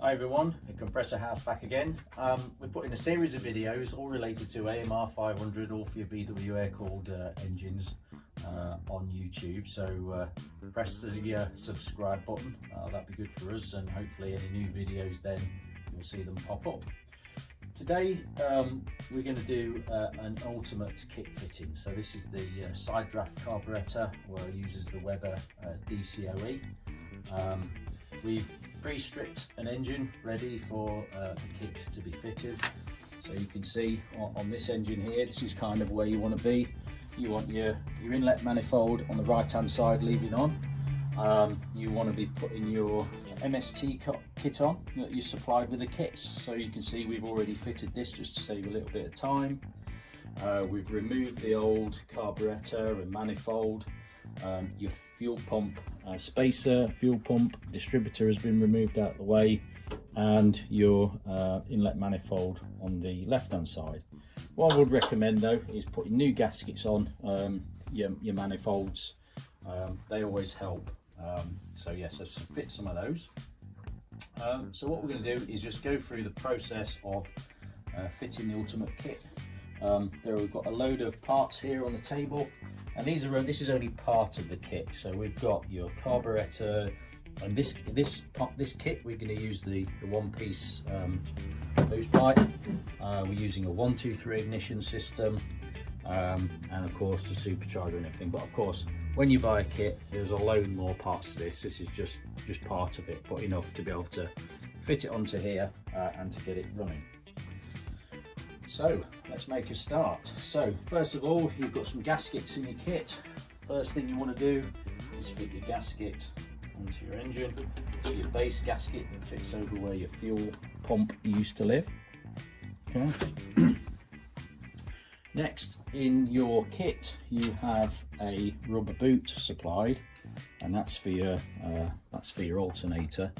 Hi everyone, Kompressor Haus back again. We're putting a series of videos all related to AMR500, all for your VW air-cooled engines on YouTube. So press the subscribe button, that'd be good for us, and hopefully any new videos then you'll see them pop up. Today we're going to do an ultimate kit fitting. So this is the side draft carburetor, where it uses the Weber DCOE. We've pre-stripped an engine ready for the kit to be fitted. So you can see on this engine here, this is kind of where you want to be. You want your inlet manifold on the right hand side leaving on. You want to be putting your MST kit on that you supplied with the kits. So you can see we've already fitted this just to save a little bit of time. We've removed the old carburetor and manifold. Your fuel pump spacer, fuel pump distributor has been removed out of the way, and your inlet manifold on the left hand side. What I would recommend though is putting new gaskets on your manifolds. They always help. So yes, let's fit some of those. So what we're going to do is just go through the process of fitting the ultimate kit. There we've got a load of parts here on the table, and this is only part of the kit. So we've got your carburetor, and this kit we're going to use the one-piece hose pipe. We're using a 1-2-3 ignition system, and of course the supercharger and everything. But of course, when you buy a kit, there's a load more parts to this. This is just part of it, but enough to be able to fit it onto here and to get it running. So let's make a start. So first of all, you've got some gaskets in your kit. First thing you want to do is fit your gasket onto your engine. So your base gasket fits over where your fuel pump used to live. Okay. Next, in your kit you have a rubber boot supplied, and that's for your alternator.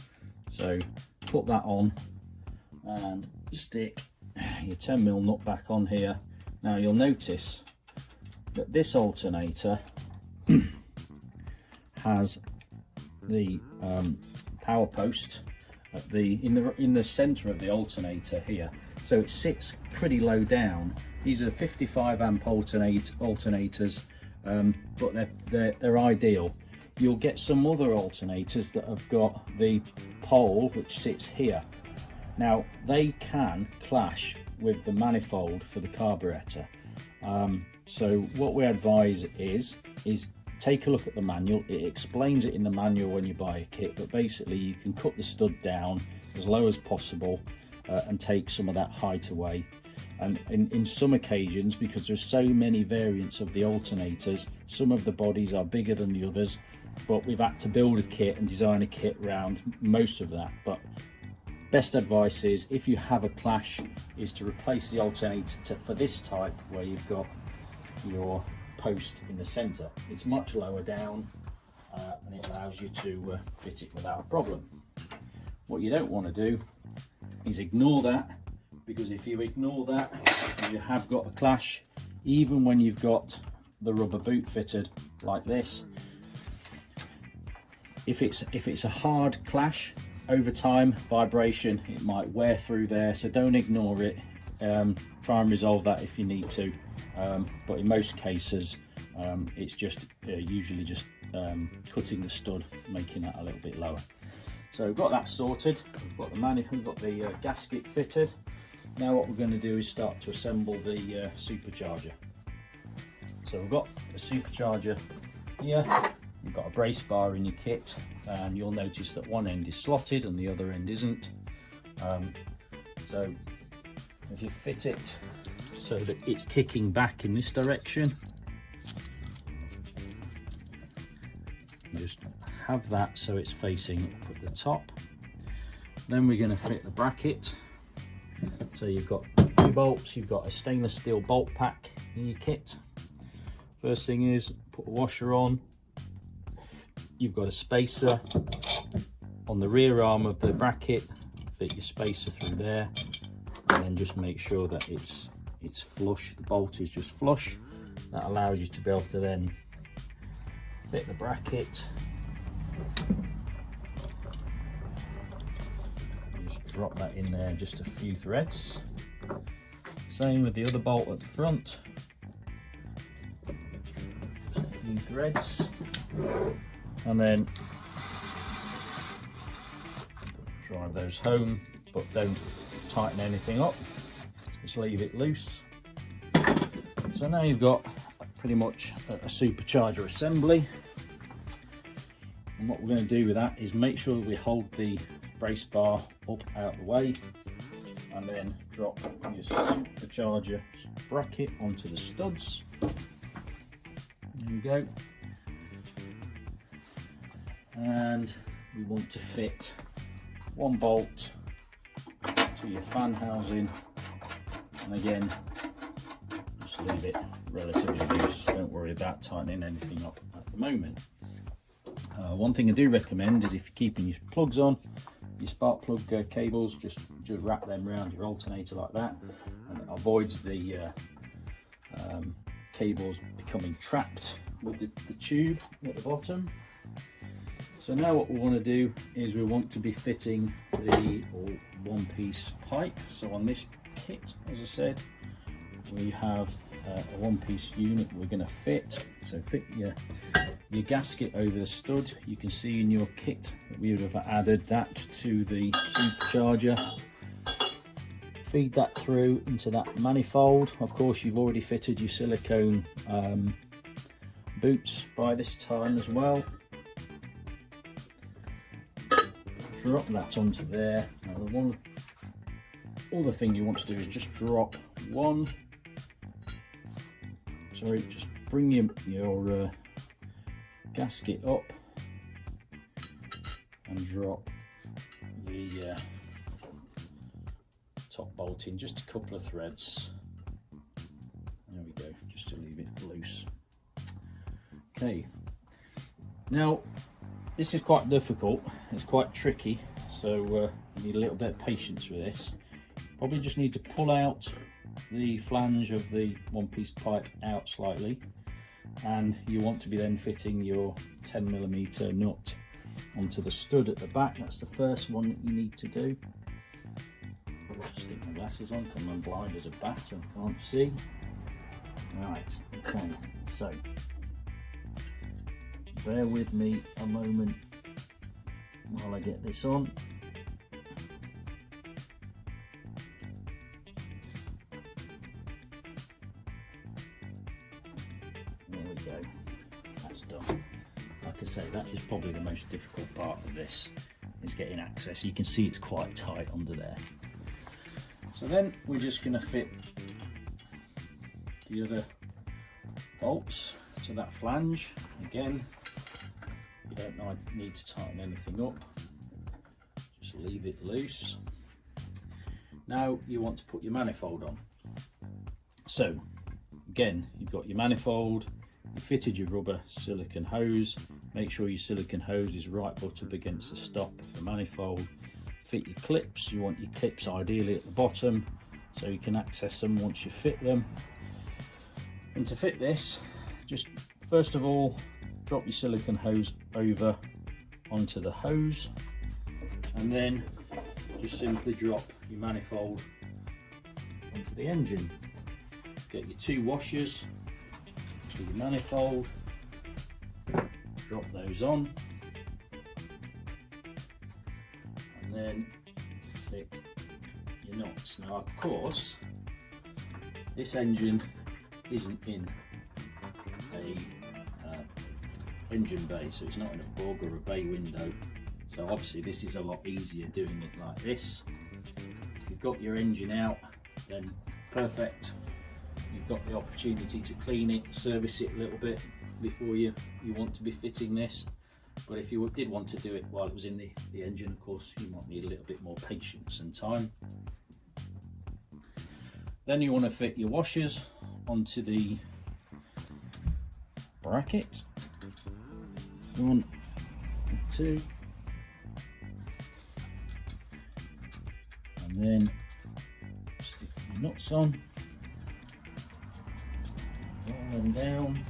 So put that on and stick your 10mm nut back on here. Now you'll notice that this alternator has the power post at in the center of the alternator here, so it sits pretty low down. These are 55 amp alternators, but they're ideal. You'll get some other alternators that have got the pole which sits here. Now they can clash with the manifold for the carburetor. So what we advise is take a look at the manual. It explains it in the manual when you buy a kit, but basically you can cut the stud down as low as possible and take some of that height away. And in some occasions, because there's so many variants of the alternators, some of the bodies are bigger than the others, but we've had to build a kit and design a kit around most of that. But best advice is, if you have a clash, is to replace the alternator for this type where you've got your post in the center. It's much lower down and it allows you to fit it without a problem. What you don't want to do is ignore that, because if you ignore that, you have got a clash. Even when you've got the rubber boot fitted like this, if it's a hard clash, over time, vibration, it might wear through there. So don't ignore it. Try and resolve that if you need to, but in most cases it's just usually just cutting the stud, making that a little bit lower. So we've got that sorted. We've got the manifold, we've got the gasket fitted. Now what we're going to do is start to assemble the supercharger. So we've got the supercharger here. You've got a brace bar in your kit, and you'll notice that one end is slotted and the other end isn't. So if you fit it so that it's kicking back in this direction, just have that so it's facing up at the top. Then we're going to fit the bracket. So you've got 2 bolts, you've got a stainless steel bolt pack in your kit. First thing is put a washer on. You've got a spacer on the rear arm of the bracket, fit your spacer through there, and then just make sure that it's flush, the bolt is just flush. That allows you to be able to then fit the bracket. Just drop that in there, just a few threads. Same with the other bolt at the front, just a few threads, and then drive those home, but don't tighten anything up, just leave it loose. So now you've got pretty much a supercharger assembly, and what we're going to do with that is make sure that we hold the brace bar up out the way, and then drop your supercharger bracket onto the studs. There we go. And we want to fit one bolt to your fan housing, and again, just leave it relatively loose. Don't worry about tightening anything up at the moment. One thing I do recommend is if you're keeping your plugs on, your spark plug cables, just wrap them around your alternator like that, and it avoids the cables becoming trapped with the tube at the bottom. So now what we want to do is we want to be fitting the one-piece pipe. So on this kit, as I said, we have a one-piece unit we're going to fit. So fit your gasket over the stud. You can see in your kit that we would have added that to the supercharger. Feed that through into that manifold. Of course, you've already fitted your silicone boots by this time as well. Drop that onto there. Now the one other thing you want to do is just drop just bring your gasket up and drop the top bolt in, just a couple of threads. There we go, just to leave it loose. Okay, now this is quite difficult, it's quite tricky, so you need a little bit of patience with this. Probably just need to pull out the flange of the one-piece pipe out slightly, and you want to be then fitting your 10mm nut onto the stud at the back. That's the first one that you need to do. Just stick my glasses on because I'm blind as a bat and can't see. Right, okay, so bear with me a moment while I get this on. There we go, that's done. Like I say, that is probably the most difficult part of this, is getting access. You can see it's quite tight under there. So then we're just going to fit the other bolts to that flange. Again, you don't need to tighten anything up, just leave it loose. Now you want to put your manifold on. So again, you've got your manifold, you fitted your rubber silicone hose. Make sure your silicone hose is right butt up against the stop of the manifold. Fit your clips. You want your clips ideally at the bottom so you can access them once you fit them. And to fit this, just first of all, drop your silicone hose over onto the hose, and then just simply drop your manifold onto the engine. Get your two washers to your manifold, drop those on, and then fit your nuts. Now of course, this engine isn't in a engine bay, so it's not in a bug or a bay window, so obviously this is a lot easier doing it like this. If you've got your engine out, then perfect. You've got the opportunity to clean it, service it a little bit before you want to be fitting this. But if you did want to do it while it was in the engine, of course, you might need a little bit more patience and time. Then you want to fit your washers onto the bracket. 1, 2, and then stick the nuts on, roll them down,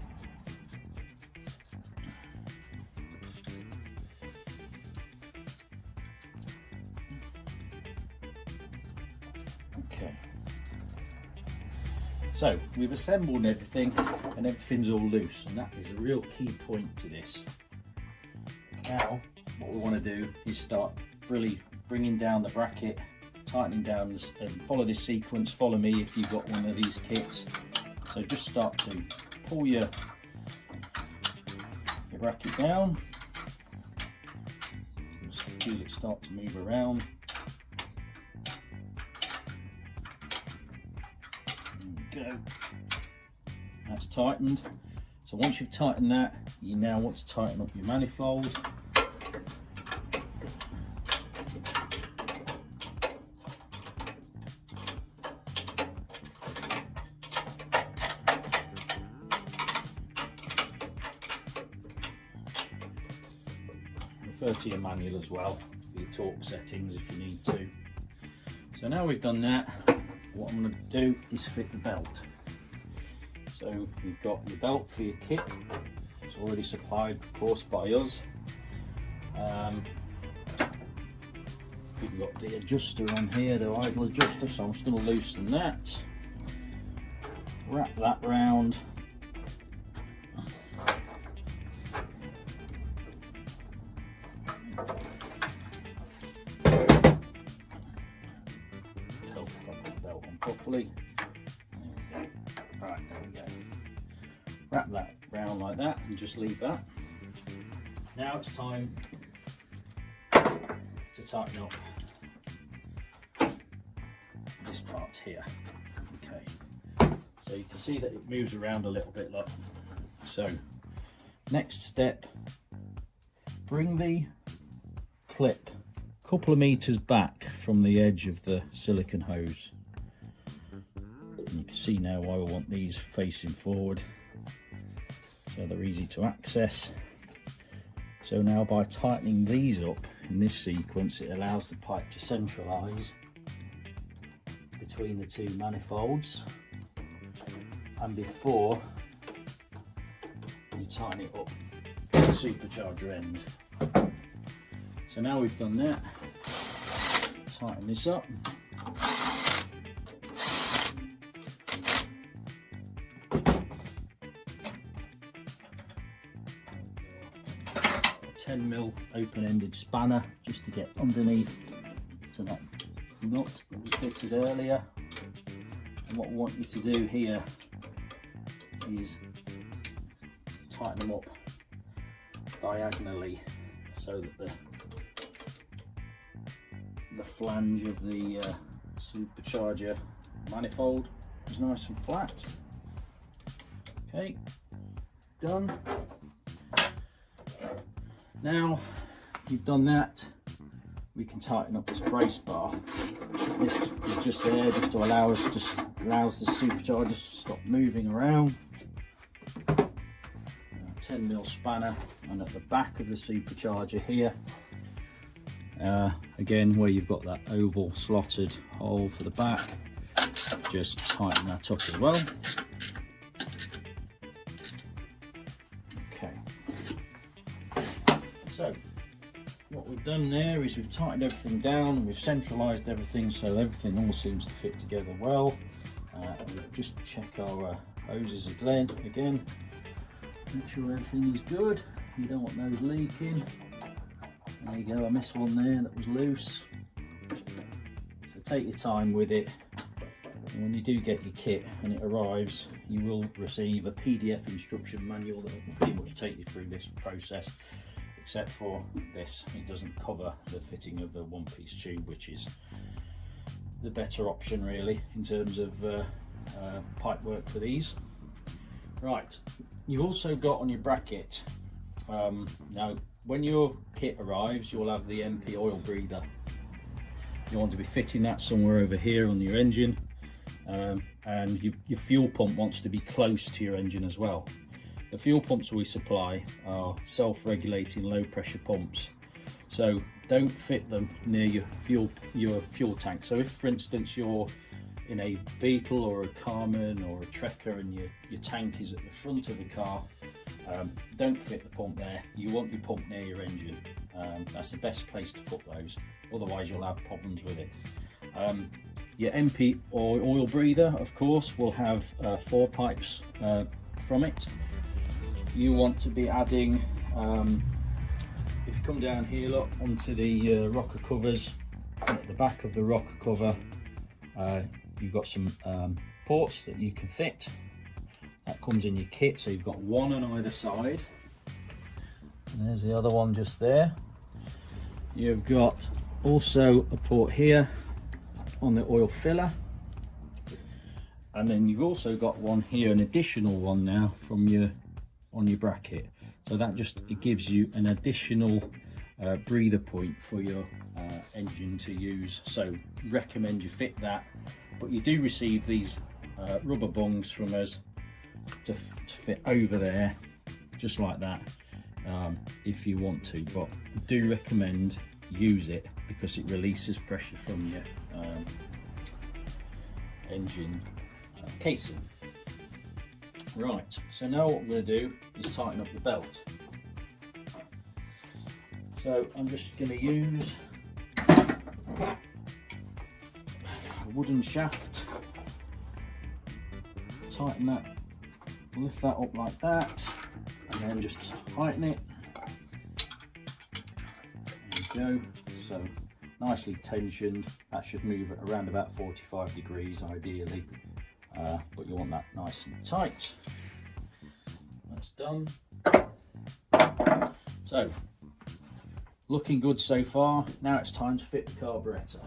Okay. So we've assembled everything and everything's all loose, and that is a real key point to this. Now what we want to do is start really bringing down the bracket, tightening down this, and follow this sequence. Follow me if you've got one of these kits. So just start to pull your bracket down. Just feel it start to move around. There we go. That's tightened. So once you've tightened that, you now want to tighten up your manifold. Refer to your manual as well for your torque settings if you need to. So now we've done that, what I'm going to do is fit the belt. So you've got your belt for your kit. It's already supplied, of course, by us. We've got the adjuster on here, the idle adjuster, so I'm just going to loosen that. Wrap that round. Properly. There we go. Right, there we go. Wrap that round like that and just leave that. Now it's time to tighten up this part here. Okay, so you can see that it moves around a little bit like so. Next step, bring the clip a couple of meters back from the edge of the silicone hose. And you can see now why we want these facing forward, so they're easy to access. So now by tightening these up in this sequence, it allows the pipe to centralise between the two manifolds, and before you tighten it up to the supercharger end. So now we've done that, tighten this up. 10mm open-ended spanner just to get underneath to that nut that we fitted earlier. And what we want you to do here is tighten them up diagonally so that the flange of the supercharger manifold is nice and flat. Okay, done. Now you've done that, we can tighten up this brace bar. This is just there just to allows the supercharger to stop moving around. 10mm spanner, and at the back of the supercharger here, again where you've got that oval slotted hole for the back, just tighten that up as well. So what we've done there is we've tightened everything down and we've centralised everything so everything all seems to fit together well. And we'll just check our hoses again, make sure everything is good. You don't want those leaking. There you go, I missed one there that was loose. So take your time with it, and when you do get your kit and it arrives, you will receive a PDF instruction manual that will pretty much take you through this process. Except for this, it doesn't cover the fitting of the one-piece tube, which is the better option really in terms of pipe work for these. Right, you've also got on your bracket, now when your kit arrives you'll have the MP oil breather. You want to be fitting that somewhere over here on your engine, and your fuel pump wants to be close to your engine as well. The fuel pumps we supply are self-regulating low pressure pumps, so don't fit them near your fuel tank. So if for instance you're in a Beetle or a Carman or a Trekker and your tank is at the front of the car, don't fit the pump there. You want your pump near your engine. That's the best place to put those, otherwise you'll have problems with it. Your MP or oil breather, of course, will have 4 pipes from it. You want to be adding, if you come down here, look, onto the rocker covers, at the back of the rocker cover, you've got some ports that you can fit. That comes in your kit, so you've got one on either side. And there's the other one just there. You've got also a port here on the oil filler, and then you've also got one here, an additional one now from your on your bracket. So that just, it gives you an additional breather point for your engine to use. So recommend you fit that, but you do receive these rubber bungs from us to fit over there, just like that, if you want to. But I do recommend use it because it releases pressure from your engine casing. Right, so now what I'm going to do is tighten up the belt. So I'm just going to use a wooden shaft, tighten that, lift that up like that, and then just tighten it. There we go. So nicely tensioned. That should move at around about 45 degrees ideally, but you want that nice and tight. That's done. So looking good so far. Now it's time to fit the carburettor.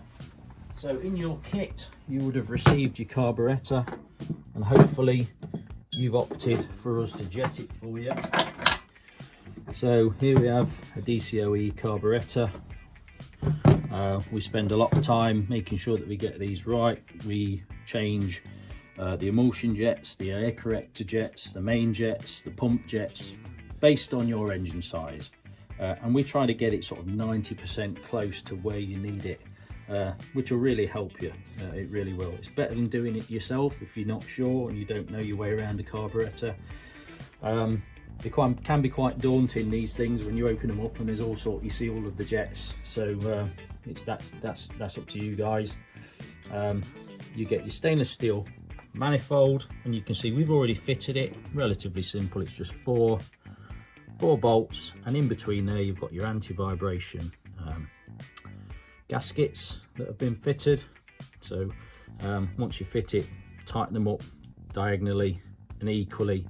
So in your kit you would have received your carburettor, and hopefully you've opted for us to jet it for you. So here we have a DCOE carburettor. We spend a lot of time making sure that we get these right. We change the emulsion jets, the air corrector jets, the main jets, the pump jets, based on your engine size. And we try to get it sort of 90% close to where you need it, which will really help you. It really will. It's better than doing it yourself if you're not sure and you don't know your way around a carburettor. They can be quite daunting, these things, when you open them up and there's all sorts, you see all of the jets. So that's up to you guys. You get your stainless steel manifold, and you can see we've already fitted it. Relatively simple. It's just four bolts, and in between there you've got your anti-vibration gaskets that have been fitted. So once you fit it, tighten them up diagonally and equally,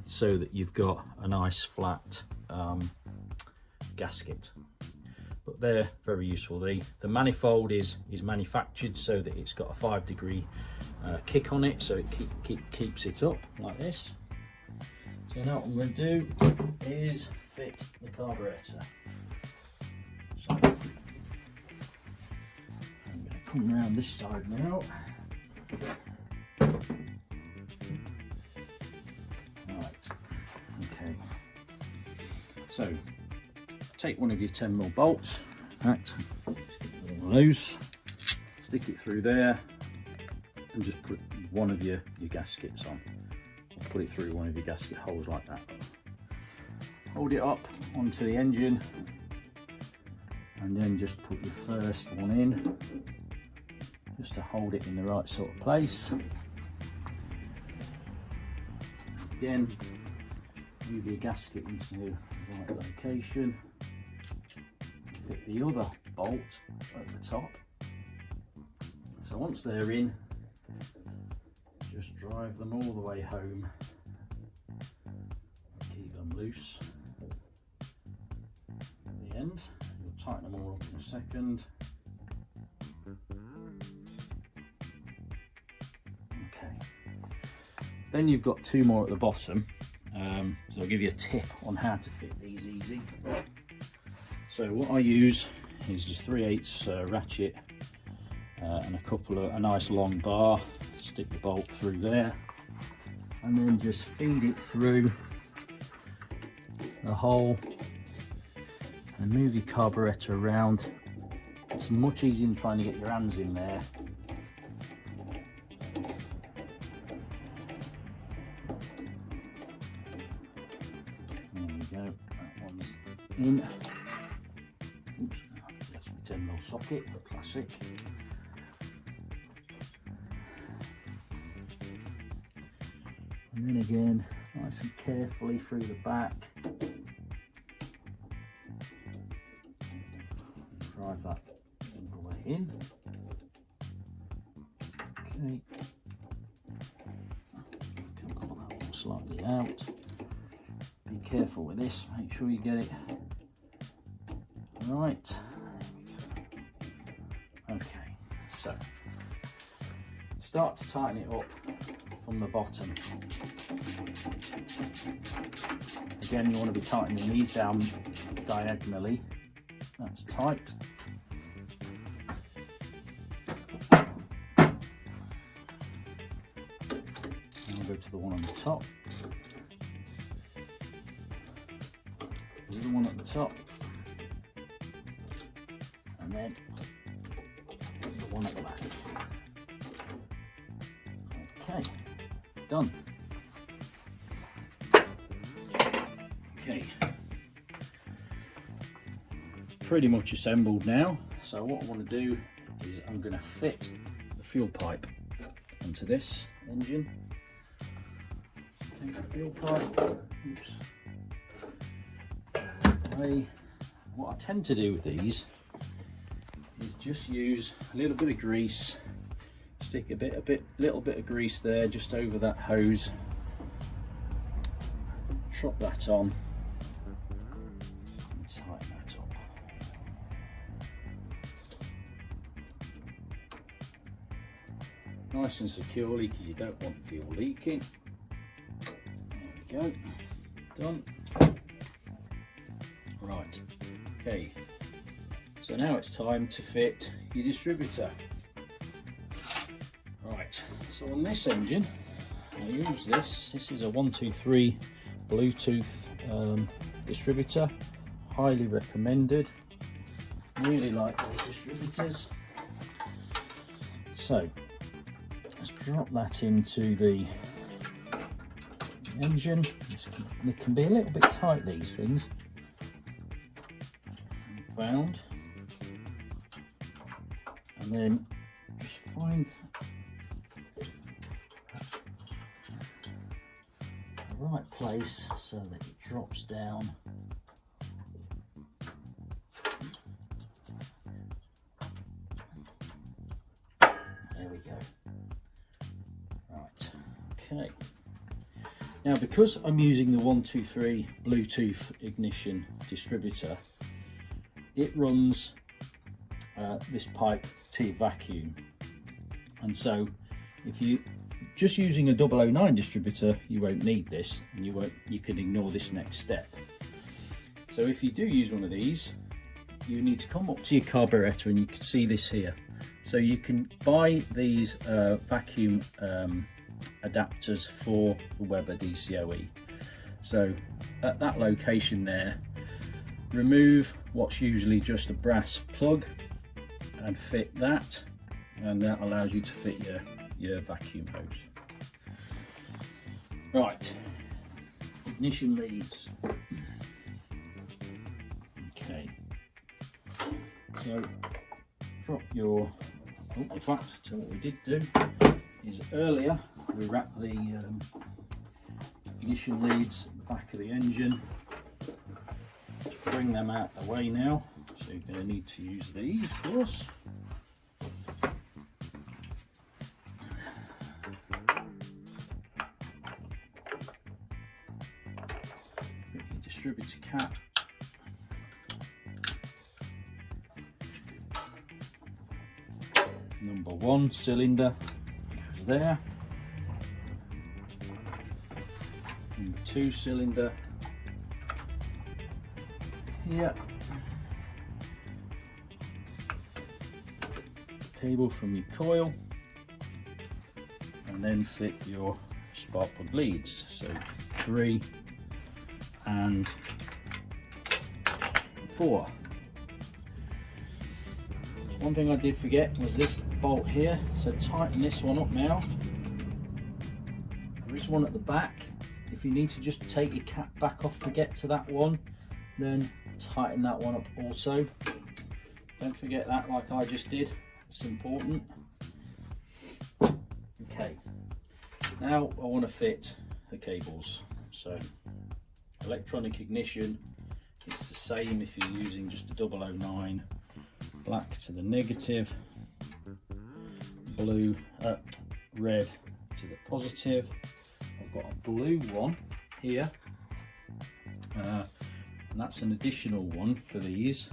so that you've got a nice flat gasket. But they're very useful. The manifold is manufactured so that it's got a 5-degree kick on it, so it keeps it up like this. So now what I'm going to do is fit the carburettor. So I'm going to come around this side now. Right, okay. So take one of your 10mm bolts, right, loose, stick it through there, and just put one of your gaskets on. Put it through one of your gasket holes like that. Hold it up onto the engine, and then just put your first one in, just to hold it in the right sort of place. Again, move your gasket into the right location. Fit the other bolt at the top. So once they're in, just drive them all the way home. Keep them loose at the end. You'll tighten them all up in a second. Okay. Then you've got 2 more at the bottom. So I'll give you a tip on how to fit these easy. So what I use is just 3/8 ratchet and a nice long bar. Stick the bolt through there, and then just feed it through the hole and move your carburettor around. It's much easier than trying to get your hands in there. There we go, that one's in. Oops, that's my 10mm socket, classic. And then again, nice and carefully through the back. Drive that all the way in. Okay. Can pull that one slightly out. Be careful with this, make sure you get it right. Okay, so start to tighten it up from the bottom. Again, you want to be tightening these down diagonally. That's tight. I'll go to the one on the top. The other one at the top. And then the one at the back. Okay, done. Okay, pretty much assembled now. So what I want to do is I'm going to fit the fuel pipe onto this engine. Take the fuel pipe. Oops. What I tend to do with these is just use a little bit of grease, stick little bit of grease there just over that hose, drop that on and tighten that up. Nice and securely, because you don't want fuel leaking. There we go, done. Right, okay, so now it's time to fit your distributor. Right, so on this engine, I use this is a 123 Bluetooth distributor, highly recommended, really like those distributors. So, let's drop that into the engine. They can be a little bit tight, these things. Round, and then just find the right place so that it drops down. There we go. Right, okay. Now, because I'm using the 123 Bluetooth ignition distributor, it runs this pipe to vacuum, and so if you just using a 009 distributor, you won't need this, and you can ignore this next step. So if you do use one of these, you need to come up to your carburetor, and you can see this here. So you can buy these vacuum adapters for the Weber DCOE. So at that location there, remove what's usually just a brass plug and fit that, and that allows you to fit your vacuum hose. Right, ignition leads. Okay, so drop your, in fact, so what we did do is earlier we wrapped the ignition leads at the back of the engine. Bring them out the way now, so you're going to need to use these, of course. Put your distributor cap. Number 1 cylinder goes there. Number 2 cylinder here. Cable from your coil, and then fit your spark plug leads. So 3 and 4. One thing I did forget was this bolt here, so tighten this one up now. There is one at the back. If you need to just take your cap back off to get to that one, then tighten that one up also. Don't forget that, like I just did. It's important. Okay, now I want to fit the cables. So electronic ignition, it's the same if you're using just a 009, black to the negative, red to the positive. I've got a blue one here, and that's an additional one for these,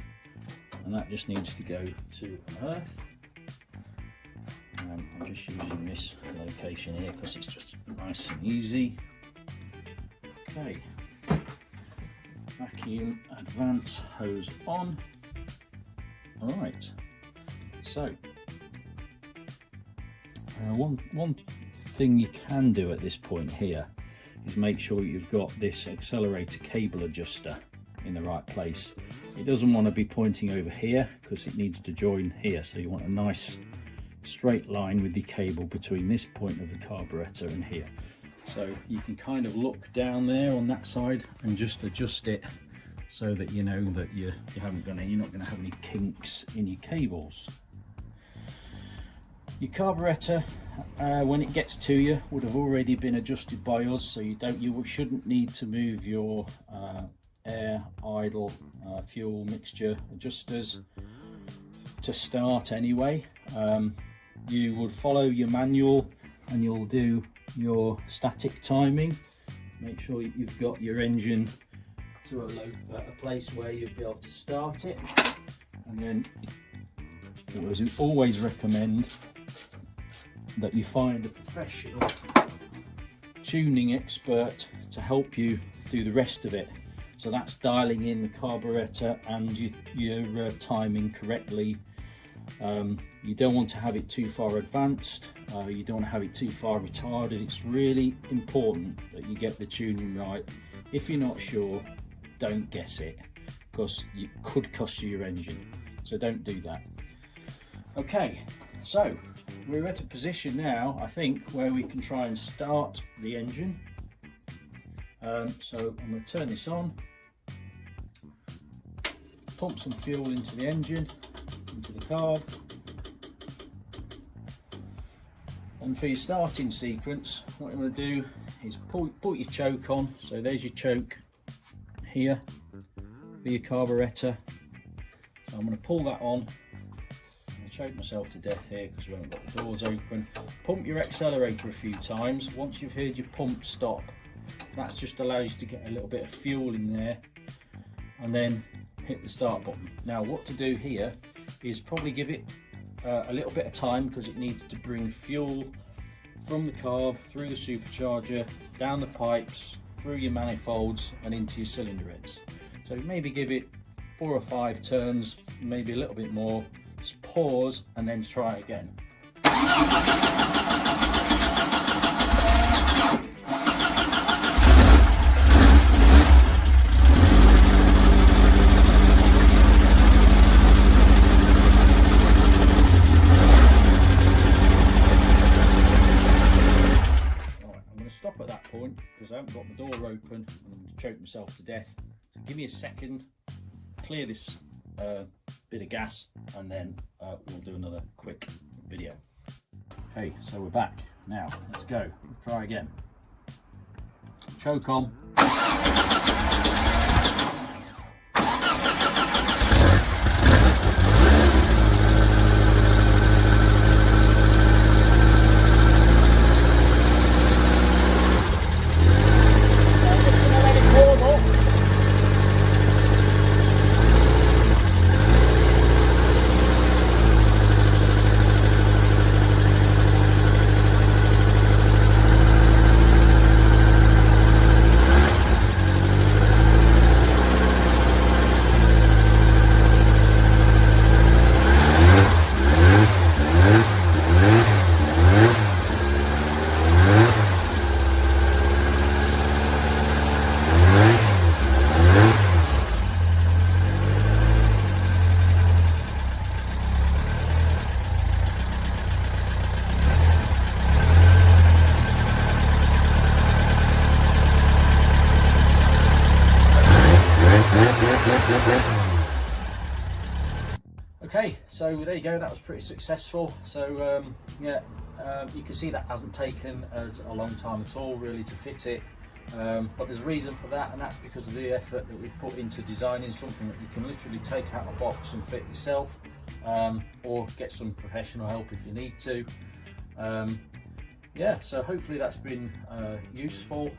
and that just needs to go to an earth. I'm just using this location here because it's just nice and easy. Okay, vacuum advance hose on. Alright, so one thing you can do at this point here is make sure you've got this accelerator cable adjuster in the right place. It doesn't want to be pointing over here because it needs to join here, so you want a nice straight line with the cable between this point of the carburetor and here. So you can kind of look down there on that side and just adjust it so that you know that you're not going to have any kinks in your cables. Your carburetor, when it gets to you, would have already been adjusted by us, so you shouldn't need to move your air, idle, fuel mixture adjusters to start anyway. You would follow your manual and you'll do your static timing. Make sure you've got your engine to a place where you'll be able to start it, and then we always recommend that you find a professional tuning expert to help you do the rest of it. So that's dialing in the carburetor and your timing correctly. You don't want to have it too far advanced, you don't want to have it too far retarded. It's really important that you get the tuning right. If you're not sure, don't guess it, because it could cost you your engine, so don't do that. Okay, so we're at a position now, I think, where we can try and start the engine. So I'm going to turn this on, pump some fuel into the engine, into the carb, and for your starting sequence, what you want to do is put your choke on. So there's your choke here for your carburetor. So I'm going to pull that on. I'm going to choke myself to death here because we haven't got the doors open. Pump your accelerator a few times. Once you've heard your pump stop, that just allows you to get a little bit of fuel in there, and then hit the start button. Now what to do here is probably give it a little bit of time, because it needs to bring fuel from the carb through the supercharger, down the pipes, through your manifolds and into your cylinder heads. So maybe give it 4 or 5 turns, maybe a little bit more, just pause and then try again. Stop at that point because I haven't got the door open and I'm going to choke myself to death. So give me a second, clear this bit of gas, and then we'll do another quick video. Okay, so we're back. Now let's go. We'll try again. Choke on. Okay, so there you go, that was pretty successful. So yeah, you can see that hasn't taken us a long time at all really to fit it, but there's a reason for that, and that's because of the effort that we've put into designing something that you can literally take out of the box and fit yourself, or get some professional help if you need to. Yeah, so hopefully that's been useful.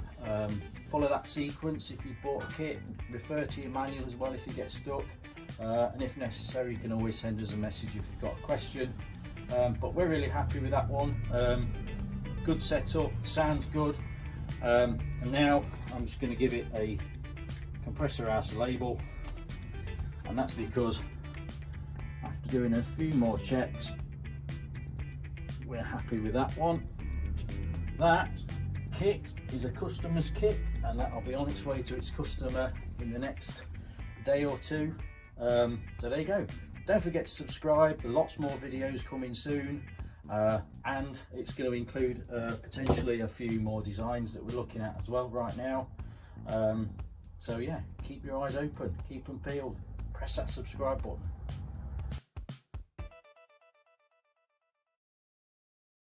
Follow that sequence if you've bought a kit, refer to your manual as well if you get stuck, and if necessary you can always send us a message if you've got a question. But we're really happy with that one. Good setup, sounds good. And now I'm just going to give it a Kompressor Haus label, and that's because after doing a few more checks we're happy with that one. That kit is a customer's kit, and that'll be on its way to its customer in the next day or two. So there you go. Don't forget to subscribe, lots more videos coming soon, and it's going to include potentially a few more designs that we're looking at as well right now. So yeah, keep your eyes open, keep them peeled, press that subscribe button.